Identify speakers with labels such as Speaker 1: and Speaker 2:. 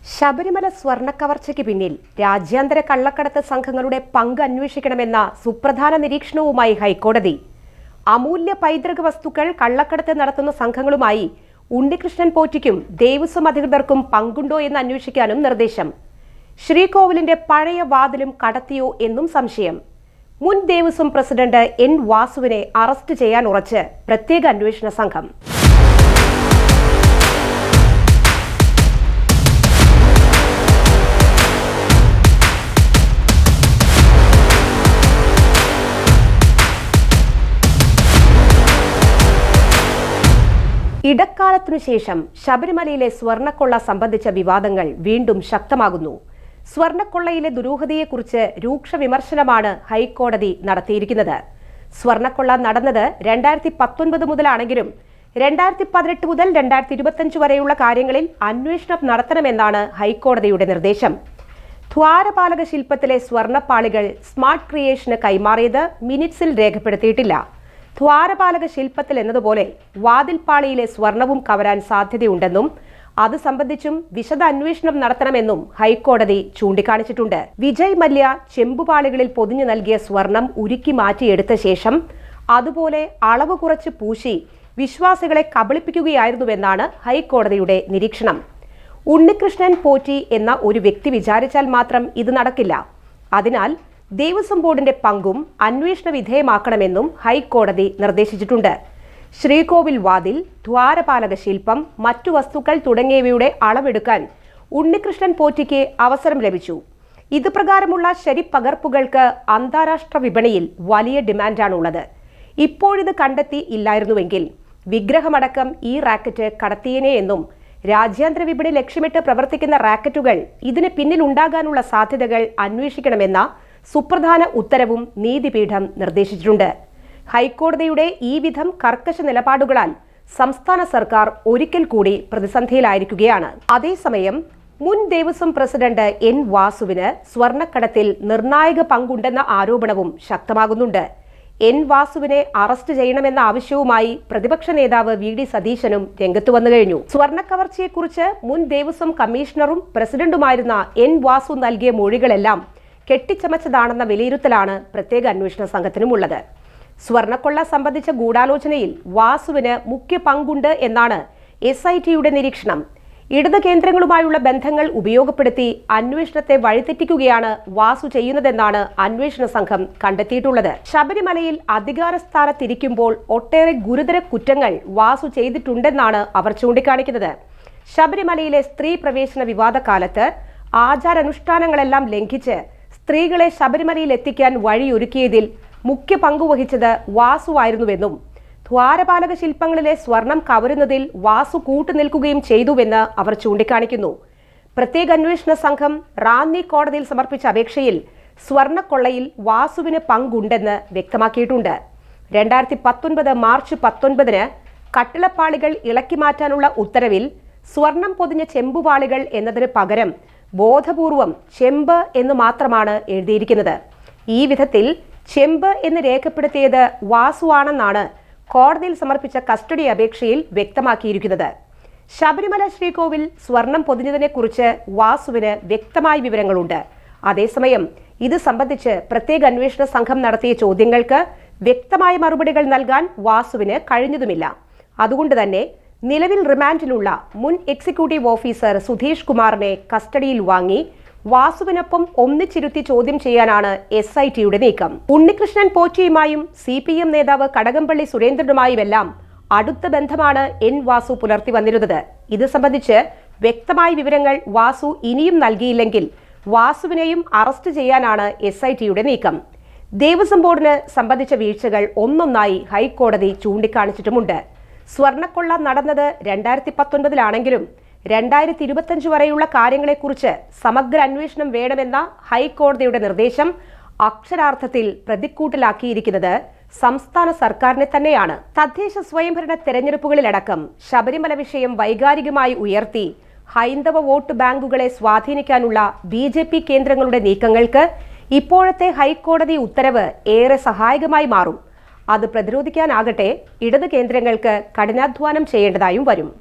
Speaker 1: ശബരിമല സ്വർണ്ണക്കവർച്ചയ്ക്ക് പിന്നിൽ രാജ്യാന്തര കള്ളക്കടത്ത് സംഘങ്ങളുടെ പങ്ക് അന്വേഷിക്കണമെന്ന സുപ്രധാന നിരീക്ഷണവുമായി ഹൈക്കോടതി. അമൂല്യ പൈതൃക വസ്തുക്കൾ കള്ളക്കടത്ത് നടത്തുന്ന സംഘങ്ങളുമായി ഉണ്ണികൃഷ്ണൻ പോറ്റിക്കും ദേവസ്വം അധികൃതർക്കും പങ്കുണ്ടോ എന്ന് അന്വേഷിക്കാനും നിർദ്ദേശം. ശ്രീകോവിലിന്റെ പഴയ വാതിലും കടത്തിയോ എന്നും സംശയം. മുൻ ദേവസ്വം പ്രസിഡന്റ് എൻ വാസുവിനെ അറസ്റ്റ് ചെയ്യാൻ ഉറച്ച് പ്രത്യേക അന്വേഷണ സംഘം. ഇടക്കാലത്തിനുശേഷം ശബരിമലയിലെ സ്വർണ്ണക്കൊള്ള സംബന്ധിച്ച വിവാദങ്ങൾ വീണ്ടും ശക്തമാകുന്നു. സ്വർണ്ണക്കൊള്ളയിലെ ദുരൂഹതയെക്കുറിച്ച് രൂക്ഷ വിമർശനമാണ് ഹൈക്കോടതി നടത്തിയിരിക്കുന്നത്. സ്വർണ്ണക്കൊള്ള നടന്നത് 2019 മുതലാണെങ്കിലും 2018 മുതൽ 2025 വരെയുള്ള കാര്യങ്ങളിൽ അന്വേഷണം നടത്തണമെന്നാണ് ഹൈക്കോടതിയുടെ നിർദ്ദേശം. ദ്വാരപാലക ശില്പത്തിലെ സ്വർണ്ണപ്പാളികൾ സ്മാർട്ട് ക്രിയേഷന് കൈമാറിയത് മിനിറ്റ്സിൽ രേഖപ്പെടുത്തിയിട്ടില്ല. ദ്വാരപാലക ശില്പത്തിൽ എന്നതുപോലെ വാതിൽപ്പാളിയിലെ സ്വർണവും കവരാൻ സാധ്യതയുണ്ടെന്നും അത് സംബന്ധിച്ചും വിശദ അന്വേഷണം നടത്തണമെന്നും ഹൈക്കോടതി ചൂണ്ടിക്കാണിച്ചിട്ടുണ്ട്. വിജയ് മല്യ ചെമ്പുപാളികളിൽ പൊതിഞ്ഞു നൽകിയ സ്വർണം ഉരുക്കി മാറ്റിയെടുത്ത ശേഷം അതുപോലെ അളവ് കുറച്ച് പൂശി വിശ്വാസികളെ കബളിപ്പിക്കുകയായിരുന്നുവെന്നാണ് ഹൈക്കോടതിയുടെ നിരീക്ഷണം. ഉണ്ണികൃഷ്ണൻ പോറ്റി എന്ന ഒരു വ്യക്തി വിചാരിച്ചാൽ മാത്രം ഇത് നടക്കില്ല. അതിനാൽ ദേവസ്വം ബോർഡിന്റെ പങ്കും അന്വേഷണ വിധേയമാക്കണമെന്നും ഹൈക്കോടതി നിർദ്ദേശിച്ചിട്ടുണ്ട്. ശ്രീകോവിൽ വാതിൽ, ദ്വാരപാലക ശില്പം, മറ്റു വസ്തുക്കൾ തുടങ്ങിയവയുടെ അളവെടുക്കാൻ ഉണ്ണികൃഷ്ണൻ പോറ്റിക്ക് അവസരം ലഭിച്ചു. ഇത് പ്രകാരമുള്ള ശരിപ്പകർപ്പുകൾക്ക് അന്താരാഷ്ട്ര വിപണിയിൽ വലിയ ഡിമാൻഡാണുള്ളത്. ഇപ്പോഴിത് കണ്ടെത്തി ഇല്ലായിരുന്നുവെങ്കിൽ വിഗ്രഹമടക്കം ഈ റാക്കറ്റ് കടത്തിയേനെ എന്നും രാജ്യാന്തര വിപണി ലക്ഷ്യമിട്ട് പ്രവർത്തിക്കുന്ന റാക്കറ്റുകൾ ഇതിന് പിന്നിലുണ്ടാകാനുള്ള സാധ്യതകൾ അന്വേഷിക്കണമെന്ന സുപ്രധാന ഉത്തരവും നീതിപീഠം നിർദ്ദേശിച്ചിട്ടുണ്ട്. ഹൈക്കോടതിയുടെ ഈ വിധം കർക്കശ നിലപാടുകളാൽ സംസ്ഥാന സർക്കാർ ഒരിക്കൽ കൂടി പ്രതിസന്ധിയിലായിരിക്കുകയാണ്. അതേസമയം മുൻ ദേവസ്വം പ്രസിഡന്റ് എൻ വാസുവിന് സ്വർണ്ണക്കടത്തിൽ നിർണായക പങ്കുണ്ടെന്ന ആരോപണവും ശക്തമാകുന്നുണ്ട്. എൻ വാസുവിനെ അറസ്റ്റ് ചെയ്യണമെന്ന ആവശ്യവുമായി പ്രതിപക്ഷ നേതാവ് വി ഡി സതീശനും രംഗത്തു വന്നു കഴിഞ്ഞു. സ്വർണ്ണക്കവർച്ചയെക്കുറിച്ച് മുൻ ദേവസ്വം കമ്മീഷണറും പ്രസിഡന്റുമായിരുന്ന എൻ വാസു നൽകിയ മൊഴികളെല്ലാം കെട്ടിച്ചമച്ചതാണെന്ന വിലയിരുത്തലാണ് പ്രത്യേക അന്വേഷണ സംഘത്തിനുമുള്ളത്. സ്വർണ്ണക്കൊള്ള സംബന്ധിച്ച ഗൂഢാലോചനയിൽ വാസുവിന് മുഖ്യ പങ്കുണ്ട് എന്നാണ് SITയുടെ നിരീക്ഷണം. ഇടത് കേന്ദ്രങ്ങളുമായുള്ള ബന്ധങ്ങൾ ഉപയോഗപ്പെടുത്തി അന്വേഷണത്തെ വഴിതെറ്റിക്കുകയാണ് വാസു ചെയ്യുന്നതെന്നാണ് അന്വേഷണ സംഘം കണ്ടെത്തിയിട്ടുള്ളത്. ശബരിമലയിൽ അധികാര സ്ഥാനത്തിരിക്കുമ്പോൾ ഒട്ടേറെ ഗുരുതര കുറ്റങ്ങൾ വാസു ചെയ്തിട്ടുണ്ടെന്നാണ് അവർ ചൂണ്ടിക്കാണിക്കുന്നത്. ശബരിമലയിലെ സ്ത്രീ പ്രവേശന വിവാദ കാലത്ത് ആചാരാനുഷ്ഠാനങ്ങളെല്ലാം ലംഘിച്ച് സ്ത്രീകളെ ശബരിമലയിൽ എത്തിക്കാൻ വഴിയൊരുക്കിയതിൽ മുഖ്യ പങ്കുവഹിച്ചത് വാസുവായിരുന്നുവെന്നും ദ്വാരപാലക ശില്പങ്ങളിലെ സ്വർണം കവരുന്നതിൽ വാസു കൂട്ടുനിൽക്കുകയും ചെയ്തുവെന്ന് അവർ ചൂണ്ടിക്കാണിക്കുന്നു. പ്രത്യേക അന്വേഷണ സംഘം റാന്നി കോടതിയിൽ സമർപ്പിച്ച അപേക്ഷയിൽ സ്വർണ്ണക്കൊള്ളയിൽ വാസുവിന് പങ്കുണ്ടെന്ന് വ്യക്തമാക്കിയിട്ടുണ്ട്. 2019 മാർച്ച് 19 കട്ടിളപ്പാളികൾ ഇളക്കി മാറ്റാനുള്ള ഉത്തരവിൽ സ്വർണം പൊതിഞ്ഞ ചെമ്പുപാളികൾ എന്നതിന് പകരം ബോധപൂർവം ചെമ്പ് എന്ന് മാത്രമാണ് എഴുതിയിരിക്കുന്നത്. ഈ വിധത്തിൽ ചെമ്പ് എന്ന് രേഖപ്പെടുത്തിയത് വാസുവാണെന്നാണ് കോടതിയിൽ സമർപ്പിച്ച കസ്റ്റഡി അപേക്ഷയിൽ വ്യക്തമാക്കിയിരിക്കുന്നത്. ശബരിമല ശ്രീകോവിൽ സ്വർണം പൊതിഞ്ഞതിനെക്കുറിച്ച് വാസുവിന് വ്യക്തമായ വിവരങ്ങളുണ്ട്. അതേസമയം ഇത് സംബന്ധിച്ച് പ്രത്യേക അന്വേഷണ സംഘം നടത്തിയ ചോദ്യങ്ങൾക്ക് വ്യക്തമായ മറുപടികൾ നൽകാൻ വാസുവിന് കഴിഞ്ഞതുമില്ല. അതുകൊണ്ട് തന്നെ നിലവിൽ റിമാൻഡിലുള്ള മുൻ എക്സിക്യൂട്ടീവ് ഓഫീസർ സുധീഷ് കുമാറിനെ കസ്റ്റഡിയിൽ വാങ്ങി വാസുവിനൊപ്പം ഒന്നിച്ചിരുത്തി ചോദ്യം ചെയ്യാനാണ് SITയുടെ നീക്കം. ഉണ്ണികൃഷ്ണൻ പോറ്റിയുമായും CPM നേതാവ് കടകംപള്ളി സുരേന്ദ്രനുമായുമെല്ലാം അടുത്ത ബന്ധമാണ് എൻ വാസു പുലർത്തി വന്നിരുന്നത്. ഇത് സംബന്ധിച്ച് വ്യക്തമായ വിവരങ്ങൾ വാസു ഇനിയും നൽകിയില്ലെങ്കിൽ വാസുവിനെയും അറസ്റ്റ് ചെയ്യാനാണ് SITയുടെ നീക്കം. ദേവസ്വം ബോർഡിന് സംബന്ധിച്ച വീഴ്ചകൾ ഒന്നൊന്നായി ഹൈക്കോടതി ചൂണ്ടിക്കാണിച്ചിട്ടുമുണ്ട്. സ്വർണ്ണക്കൊള്ള നടന്നത് 2019 2025 വരെയുള്ള കാര്യങ്ങളെക്കുറിച്ച് സമഗ്ര അന്വേഷണം വേണമെന്ന ഹൈക്കോടതിയുടെ നിർദ്ദേശം അക്ഷരാർത്ഥത്തിൽ പ്രതിക്കൂട്ടിലാക്കിയിരിക്കുന്നത് സംസ്ഥാന സർക്കാരിനെ തന്നെയാണ്. തദ്ദേശ സ്വയംഭരണ തെരഞ്ഞെടുപ്പുകളിലടക്കം ശബരിമല വിഷയം വൈകാരികമായി ഉയർത്തി ഹൈന്ദവ വോട്ട് ബാങ്കുകളെ സ്വാധീനിക്കാനുള്ള BJP കേന്ദ്രങ്ങളുടെ നീക്കങ്ങൾക്ക് ഇപ്പോഴത്തെ ഹൈക്കോടതി ഉത്തരവ് ഏറെ സഹായകമായി മാറും. അത് പ്രതിരോധിക്കാനാകട്ടെ ഇടത് കേന്ദ്രങ്ങൾക്ക് കഠിനാധ്വാനം ചെയ്യേണ്ടതായും വരും.